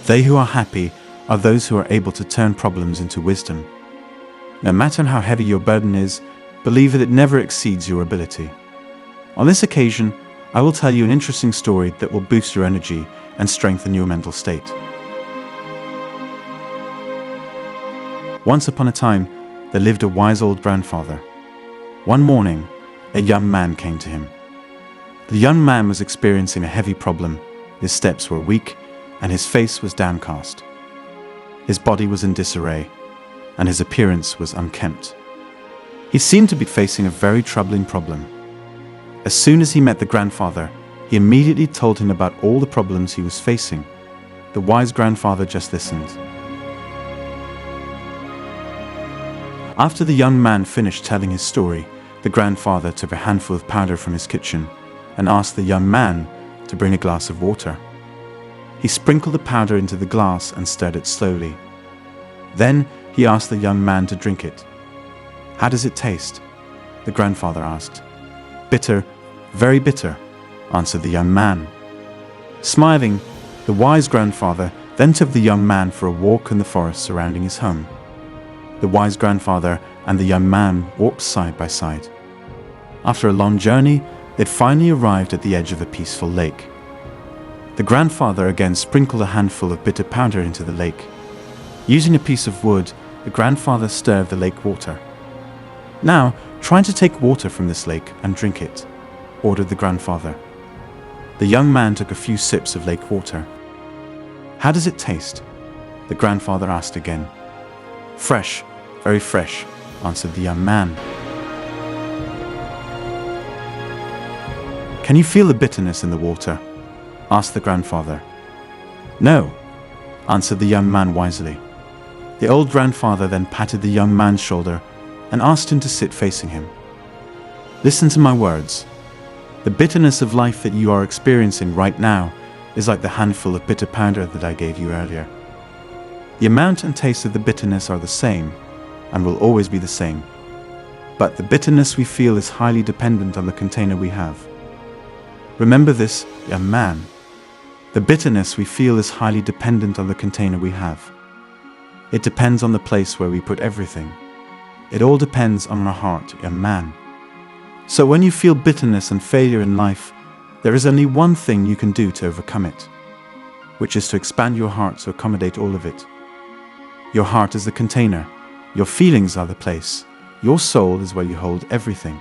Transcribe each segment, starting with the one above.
They who are happy are those who are able to turn problems into wisdom. No matter how heavy your burden is, believe that it never exceeds your ability. On this occasion, I will tell you an interesting story that will boost your energy and strengthen your mental state. Once upon a time, there lived a wise old grandfather. One morning, a young man came to him. The young man was experiencing a heavy problem. His steps were weak, and his face was downcast. His body was in disarray, and his appearance was unkempt. He seemed to be facing a very troubling problem. As soon as he met the grandfather, he immediately told him about all the problems he was facing. The wise grandfather just listened. After the young man finished telling his story, the grandfather took a handful of powder from his kitchen and asked the young man to bring a glass of water. He sprinkled the powder into the glass and stirred it slowly. Then he asked the young man to drink it. "How does it taste?" the grandfather asked. "Bitter, very bitter," answered the young man. Smiling, the wise grandfather then took the young man for a walk in the forest surrounding his home. The wise grandfather and the young man walked side by side. After a long journey, they'd finally arrived at the edge of a peaceful lake. The grandfather again sprinkled a handful of bitter powder into the lake. Using a piece of wood, the grandfather stirred the lake water. "Now, try to take water from this lake and drink it," ordered the grandfather. The young man took a few sips of lake water. "How does it taste?" the grandfather asked again. "Fresh, very fresh," answered the young man. "Can you feel the bitterness in the water?" asked the grandfather. "No," answered the young man wisely. The old grandfather then patted the young man's shoulder and asked him to sit facing him. "Listen to my words. The bitterness of life that you are experiencing right now is like the handful of bitter powder that I gave you earlier. The amount and taste of the bitterness are the same and will always be the same. But the bitterness we feel is highly dependent on the container we have. Remember this, young man. The bitterness we feel is highly dependent on the container we have. It depends on the place where we put everything. It all depends on our heart, young man. So when you feel bitterness and failure in life, there is only one thing you can do to overcome it, which is to expand your heart to accommodate all of it. Your heart is the container. Your feelings are the place. Your soul is where you hold everything.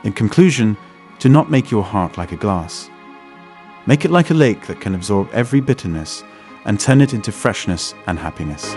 In conclusion, do not make your heart like a glass. Make it like a lake that can absorb every bitterness and turn it into freshness and happiness.